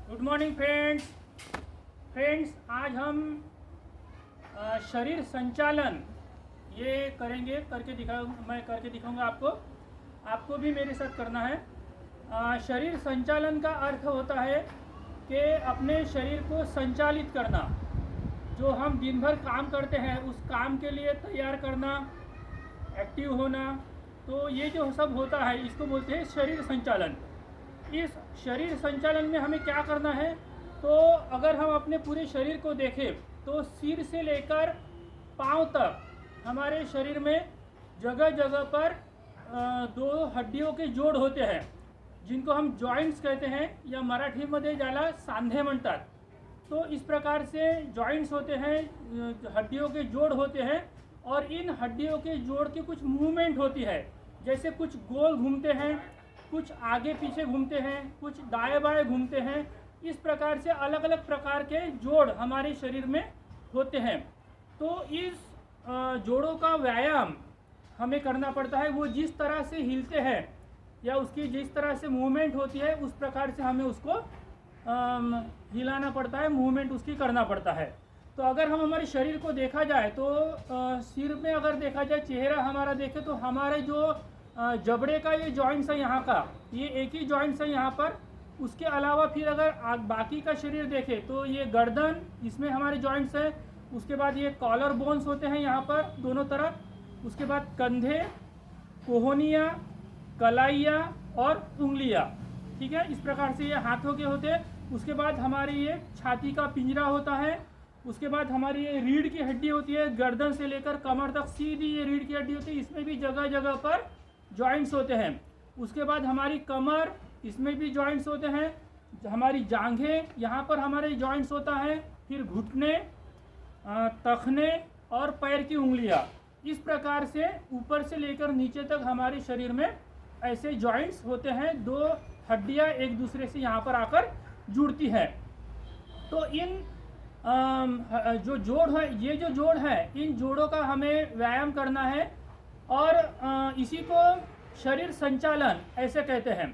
Good morning friends आज हम शरीर संचालन ये करेंगे मैं करके दिखाऊंगा आपको भी मेरे साथ करना है। शरीर संचालन का अर्थ होता है कि अपने शरीर को संचालित करना, जो हम दिन भर काम करते हैं उस काम के लिए तैयार करना, एक्टिव होना। तो ये जो सब होता है इसको बोलते हैं शरीर संचालन। इस शरीर संचालन में हमें क्या करना है, तो अगर हम अपने पूरे शरीर को देखें तो सिर से लेकर पांव तक हमारे शरीर में जगह जगह पर दो हड्डियों के जोड़ होते हैं, जिनको हम जॉइंट्स कहते हैं या मराठीमध्ये ज्याला सांधे म्हणतात। तो इस प्रकार से जॉइंट्स होते हैं, हड्डियों के जोड़ होते हैं, और इन हड्डियों के जोड़ की कुछ मूवमेंट होती है, जैसे कुछ गोल घूमते हैं, कुछ आगे पीछे घूमते हैं, कुछ दाएं बाएं घूमते हैं। इस प्रकार से अलग अलग प्रकार के जोड़ हमारे शरीर में होते हैं। तो इस जोड़ों का व्यायाम हमें करना पड़ता है। वो जिस तरह से हिलते हैं या उसकी जिस तरह से मूवमेंट होती है उस प्रकार से हमें उसको हिलाना पड़ता है, मूवमेंट उसकी करना पड़ता है। तो अगर हम हमारे शरीर को देखा जाए तो सिर में अगर देखा जाए, चेहरा हमारा देखे तो हमारे जो जबड़े का ये जॉइंट्स है यहाँ का, ये एक ही जॉइंट्स है यहाँ पर। उसके अलावा फिर अगर बाकी का शरीर देखे तो ये गर्दन, इसमें हमारे जॉइंट्स है। उसके बाद ये कॉलर बोन्स होते हैं यहाँ पर दोनों तरफ। उसके बाद कंधे, कोहनियाँ, कलाइयाँ और उंगलियाँ, ठीक है। इस प्रकार से ये हाथों के होते हैं। उसके बाद हमारी ये छाती का पिंजरा होता है। उसके बाद हमारी ये रीढ़ की हड्डी होती है, गर्दन से लेकर कमर तक सीधी ये रीढ़ की हड्डी होती है। इसमें भी जगह जगह पर जॉइंट्स होते हैं। उसके बाद हमारी कमर, इसमें भी जॉइंट्स होते हैं। हमारी जांघें, यहाँ पर हमारे जॉइंट्स होता है। फिर घुटने, टखने और पैर की उंगलियां। इस प्रकार से ऊपर से लेकर नीचे तक हमारे शरीर में ऐसे जॉइंट्स होते हैं। दो हड्डियां एक दूसरे से यहाँ पर आकर जुड़ती है। तो इन जो जोड़ है, ये जो जोड़ है, इन जोड़ों का हमें व्यायाम करना है, और इसी को शरीर संचालन ऐसे कहते हैं।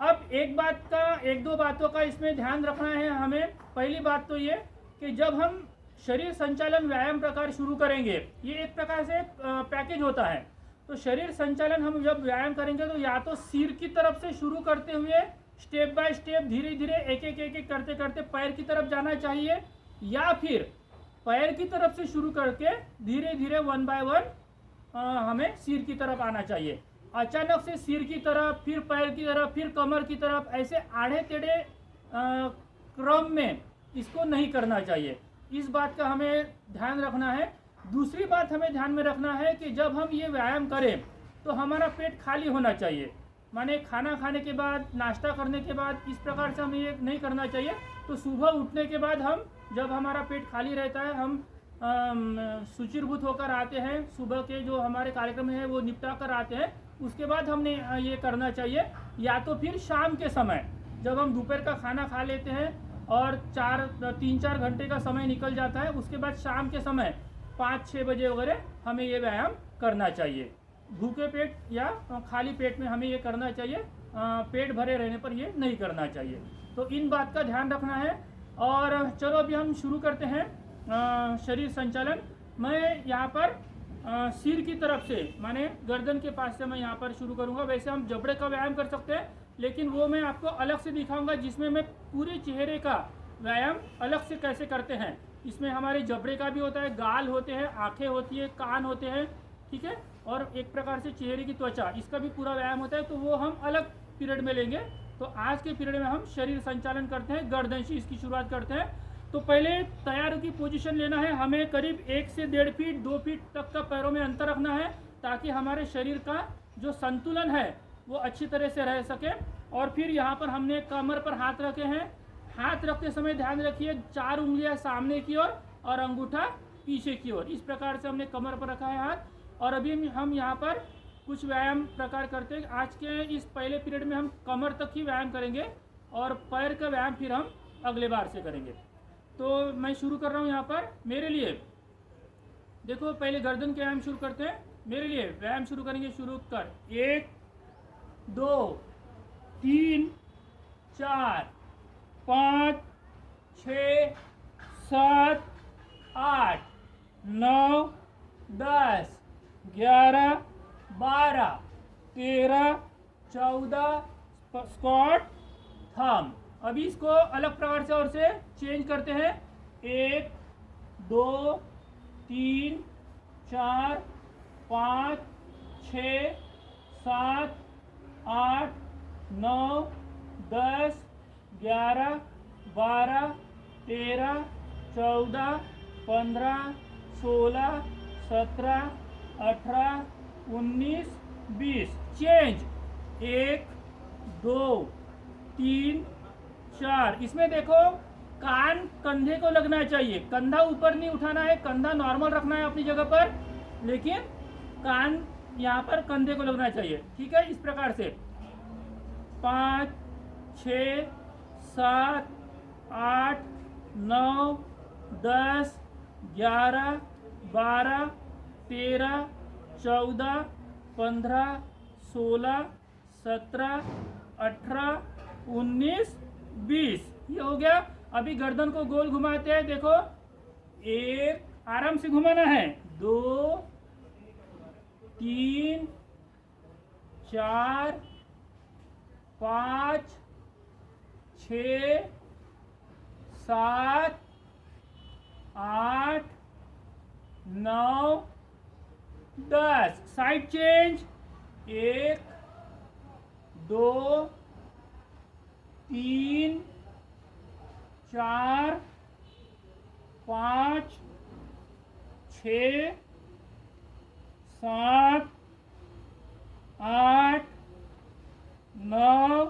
अब एक दो बातों का इसमें ध्यान रखना है हमें। पहली बात तो ये कि जब हम शरीर संचालन व्यायाम प्रकार शुरू करेंगे, ये एक प्रकार से पैकेज होता है। तो शरीर संचालन हम जब व्यायाम करेंगे तो या तो सिर की तरफ से शुरू करते हुए स्टेप बाय स्टेप धीरे धीरे एक एक करते करते पैर की तरफ जाना चाहिए, या फिर पैर की तरफ से शुरू करके धीरे धीरे वन बाय वन हमें सिर की तरफ आना चाहिए। अचानक से सिर की तरफ, फिर पैर की तरफ, फिर कमर की तरफ, ऐसे आड़े टेढ़े क्रम में इसको नहीं करना चाहिए। इस बात का हमें ध्यान रखना है। दूसरी बात हमें ध्यान में रखना है कि जब हम ये व्यायाम करें तो हमारा पेट खाली होना चाहिए। माने खाना खाने के बाद, नाश्ता करने के बाद इस प्रकार से हमें ये नहीं करना चाहिए। तो सुबह उठने के बाद हम, जब हमारा पेट खाली रहता है, हम शुचिर्भूत होकर आते हैं, सुबह के जो हमारे कार्यक्रम है वो निपटा कर आते हैं। उसके बाद हमने ये करना चाहिए। या तो फिर शाम के समय जब हम दोपहर का खाना खा लेते हैं और 3-4 घंटे का समय निकल जाता है, उसके बाद शाम के समय 5-6 बजे वगैरह हमें ये व्यायाम करना चाहिए। भूखे पेट या खाली पेट में हमें ये करना चाहिए, पेट भरे रहने पर ये नहीं करना चाहिए। तो इन बात का ध्यान रखना है। और चलो अभी हम शुरू करते हैं शरीर संचालन। मैं यहाँ पर सिर की तरफ से, माने गर्दन के पास से मैं यहाँ पर शुरू करूँगा। वैसे हम जबड़े का व्यायाम कर सकते हैं, लेकिन वो मैं आपको अलग से दिखाऊंगा, जिसमें मैं पूरे चेहरे का व्यायाम अलग से कैसे करते हैं। इसमें हमारे जबड़े का भी होता है, गाल होते हैं, आँखें होती है, कान होते हैं, ठीक है, और एक प्रकार से चेहरे की त्वचा, इसका भी पूरा व्यायाम होता है। तो वो हम अलग पीरियड में लेंगे। तो आज के पीरियड में हम शरीर संचालन करते हैं, गर्दन से इसकी शुरुआत करते हैं। तो पहले तैयार की पोजीशन लेना है हमें। करीब 1 से 1.5 फीट 2 फीट तक का पैरों में अंतर रखना है, ताकि हमारे शरीर का जो संतुलन है वो अच्छी तरह से रह सके। और फिर यहाँ पर हमने कमर पर हाथ रखे हैं। हाथ रखते समय ध्यान रखिए 4 उंगलियाँ सामने की ओर और अंगूठा पीछे की ओर। इस प्रकार से हमने कमर पर रखा है हाथ। और अभी हम यहाँ पर कुछ व्यायाम प्रकार करते हैं। आज के इस पहले पीरियड में हम कमर तक ही व्यायाम करेंगे, और पैर का व्यायाम फिर हम अगले बार से करेंगे। तो मैं शुरू कर रहा हूँ यहाँ पर। मेरे लिए देखो, पहले गर्दन के व्यायाम शुरू करते हैं। मेरे लिए व्यायाम शुरू करेंगे, शुरू कर 1 2 3 4 5 6 7 8 9 10 11 12 13 14 स्क्वाट थंब। अभी इसको अलग प्रकार से और से चेंज करते हैं। 1 2 3 4 5 6 7 8 9 10 11 12 13 14 15 16 17 18 19 20 चेंज। 1 2 3 4। इसमें देखो कान कंधे को लगना चाहिए, कंधा ऊपर नहीं उठाना है, कंधा नॉर्मल रखना है अपनी जगह पर, लेकिन कान यहाँ पर कंधे को लगना चाहिए। ठीक है, इस प्रकार से 5 6 7 8 9 10 11 12 13 14 15 16 17 18 19 20। ये हो गया। अभी गर्दन को गोल घुमाते हैं। देखो, एक आराम से घुमाना है, 2 3 4 5 6 7 8 9 10। Side change. 1 2 3 4 5 6 7 8 9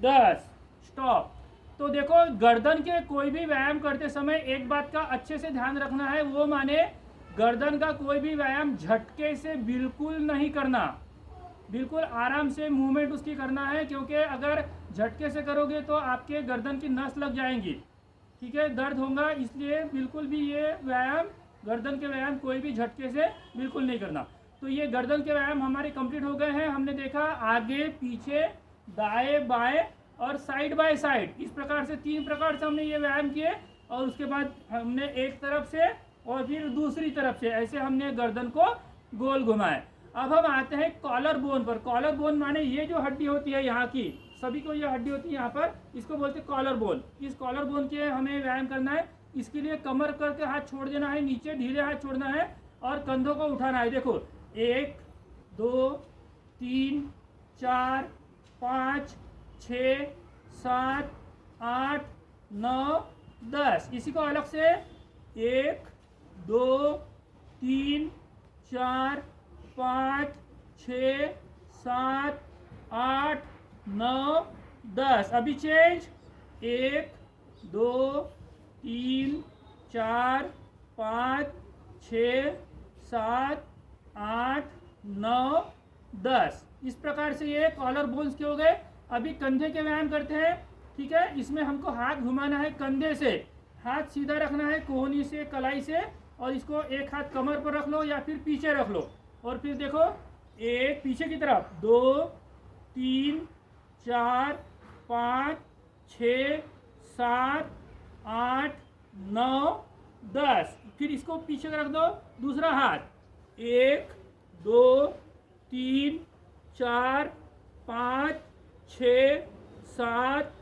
10। स्टॉप। तो देखो, गर्दन के कोई भी व्यायाम करते समय एक बात का अच्छे से ध्यान रखना है, वो माने गर्दन का कोई भी व्यायाम झटके से बिल्कुल नहीं करना, बिल्कुल आराम से मूवमेंट उसकी करना है, क्योंकि अगर झटके से करोगे तो आपके गर्दन की नस लग जाएंगी। ठीक है, दर्द होगा। इसलिए बिल्कुल भी ये व्यायाम, गर्दन के व्यायाम कोई भी झटके से बिल्कुल नहीं करना। तो ये गर्दन के व्यायाम हमारे कंप्लीट हो गए हैं। हमने देखा आगे पीछे, दाएं बाएं और साइड बाय साइड, इस प्रकार से 3 प्रकार से हमने ये व्यायाम किए। और उसके बाद हमने एक तरफ से और फिर दूसरी तरफ से ऐसे हमने गर्दन को गोल घुमाए। अब हम आते हैं कॉलर बोन पर। कॉलर बोन माने ये जो हड्डी होती है यहाँ की, सभी को ये हड्डी होती है यहाँ पर, इसको बोलते हैं कॉलर बोन। इस कॉलर बोन के हमें व्यायाम करना है। इसके लिए कमर करके हाथ छोड़ देना है, नीचे ढीले हाथ छोड़ना है और कंधों को उठाना है। देखो, 1 2 3 4 5 6 7 8 9 10। इसी को अलग से 1 2 3 4 5 6 7 8 9 10। अभी चेंज। 1 2 3 4 5 6 7 8 9 10। इस प्रकार से ये कॉलर बोन्स के हो गए। अभी कंधे के व्यायाम करते हैं। ठीक है, इसमें हमको हाथ घुमाना है कंधे से, हाथ सीधा रखना है कोहनी से, कलाई से, और इसको एक हाथ कमर पर रख लो या फिर पीछे रख लो। और फिर देखो, एक पीछे की तरफ 2 3 4 5 6 7 8 9 10। फिर इसको पीछे रख दो, दूसरा हाथ 1 2 3 4 5 6 7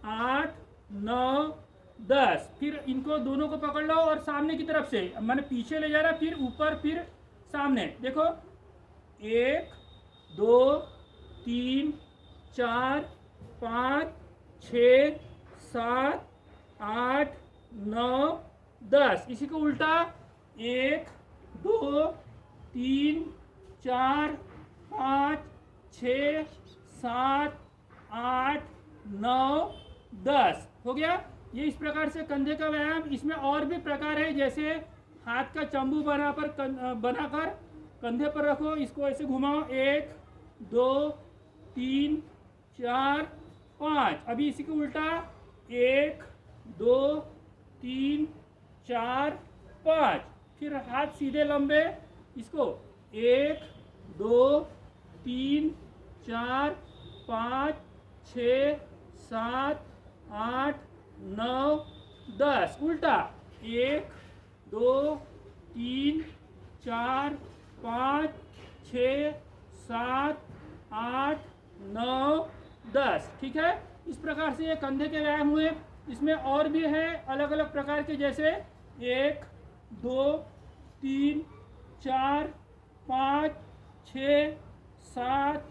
8 9 10। फिर इनको दोनों को पकड़ लो और सामने की तरफ से, मैंने पीछे ले जा रहा, फिर ऊपर, फिर सामने। देखो, 1 2 3 4 5 6 7 8 9 10। इसी को उल्टा 1 2 3 4 5 6 7 8 9 10 हो गया। ये इस प्रकार से कंधे का व्यायाम। इसमें और भी प्रकार है, जैसे हाथ का चंबू बनाकर कंधे पर रखो, इसको ऐसे घुमाओ, 1 2 3 4 5। अभी इसी को उल्टा 1 2 3 4 5। फिर हाथ सीधे लंबे, इसको 1 2 3 4 5 6 7 8 9 10। उल्टा 1 2 3 4 5 6 7 8 9 10। ठीक है, इस प्रकार से ये कंधे के व्यायाम हुए। इसमें और भी है अलग अलग प्रकार के, जैसे 1 2 3 4 5 6 7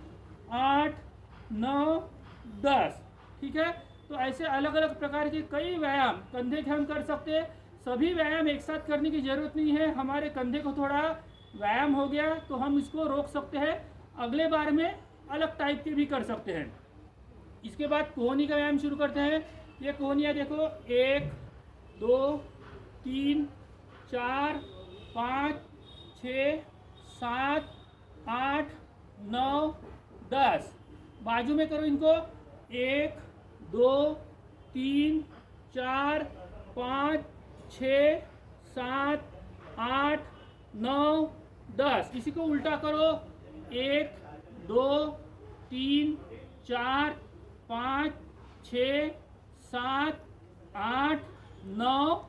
8 9 10। ठीक है, तो ऐसे अलग अलग प्रकार के कई व्यायाम कंधे के हम कर सकते हैं। सभी व्यायाम एक साथ करने की ज़रूरत नहीं है। हमारे कंधे को थोड़ा व्यायाम हो गया तो हम इसको रोक सकते हैं, अगले बार में अलग टाइप के भी कर सकते हैं। इसके बाद कोहनी का व्यायाम शुरू करते हैं। ये कोहनियाँ देखो, 1 2 3 4 5 6 7 8 9 10। बाजू में करो इनको, 1 2 3 4 5 6 7 8 9 10। इसी को उल्टा करो, 1 2 3 4 5 6 7 8 9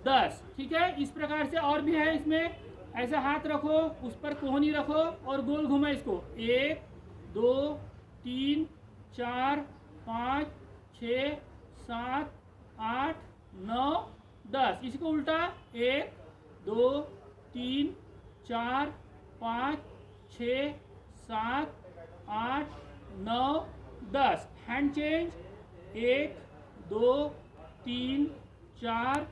10। ठीक है, इस प्रकार से और भी है। इसमें ऐसा हाथ रखो, उस पर कोहनी रखो और गोल घुमा इसको, 1 2 3 4 5 6 7 8 9 10। इसको उल्टा, 1 2 3 4 5 6 7 8 9 10। Hand change, 1 2 3 4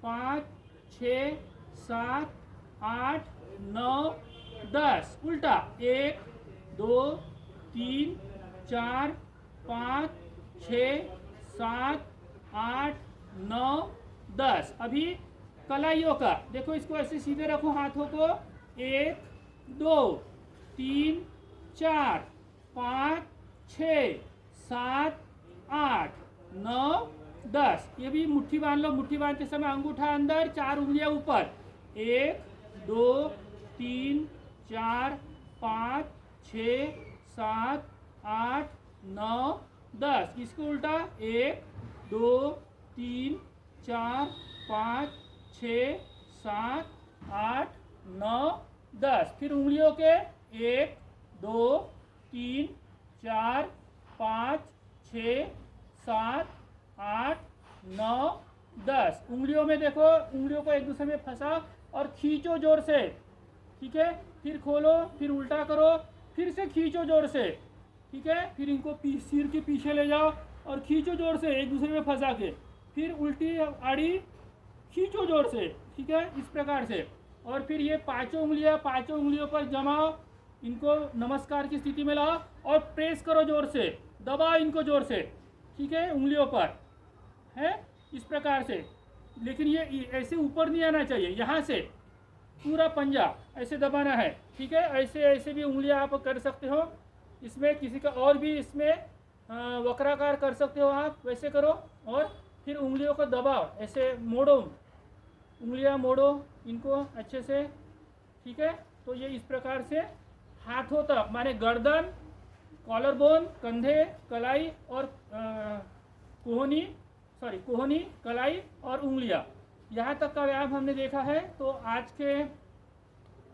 5 6 7 8 9 10। उल्टा, 1 2 3 4 5 6 7 8 9 10। अभी कलाइयों का देखो, इसको ऐसे सीधे रखो हाथों को, 1 2 3 4 5 6 7 8 9 10। ये भी मुट्ठी बांध लो। मुट्ठी बांधते समय अंगूठा अंदर, 4 उंगलियां ऊपर, 1 2 3 4 5 6 7 8 9 10। इसको उल्टा, 1 2 3 4 5 6 7 8 9 10। फिर उंगलियों के 1 2 3 4 5 6 7 8 9 10। उंगलियों में देखो, उंगलियों को एक दूसरे में फंसा और खींचो जोर से। ठीक है, फिर खोलो, फिर उल्टा करो, फिर से खींचो जोर से। ठीक है, फिर इनको सिर के पीछे ले जाओ और खींचो जोर से एक दूसरे में फंसा के, फिर उल्टी आड़ी खींचो जोर से। ठीक है, इस प्रकार से। और फिर ये पांचों उंगलियों पर जमाओ, इनको नमस्कार की स्थिति में लाओ और प्रेस करो जोर से, दबाओ इनको जोर से। ठीक है, उंगलियों पर है इस प्रकार से। लेकिन ये ऐसे ऊपर नहीं आना चाहिए, यहाँ से पूरा पंजा ऐसे दबाना है। ठीक है, ऐसे ऐसे भी उंगलियां आप कर सकते हो। इसमें किसी का और भी इसमें वक्राकार कर सकते हो आप, वैसे करो। और फिर उंगलियों को दबाओ, ऐसे मोड़ो, उंगलियां मोड़ो इनको अच्छे से। ठीक है, तो ये इस प्रकार से हाथों तक, माने गर्दन, कॉलर बोन, कंधे, कलाई और कोहनी, कलाई और उंगलियां, यहाँ तक का व्यायाम हमने देखा है। तो आज के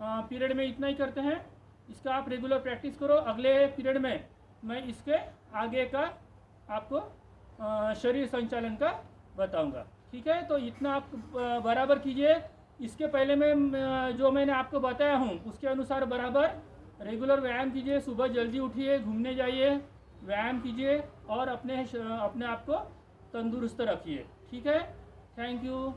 पीरियड में इतना ही करते हैं। इसका आप रेगुलर प्रैक्टिस करो। अगले पीरियड में मैं इसके आगे का आपको शरीर संचालन का बताऊंगा। ठीक है, तो इतना आप बराबर कीजिए। इसके पहले मैं जो मैंने आपको बताया हूँ उसके अनुसार बराबर रेगुलर व्यायाम कीजिए। सुबह जल्दी उठिए, घूमने जाइए, व्यायाम कीजिए और अपने आप को तंदुरुस्त रखिए। ठीक है, थैंक यू।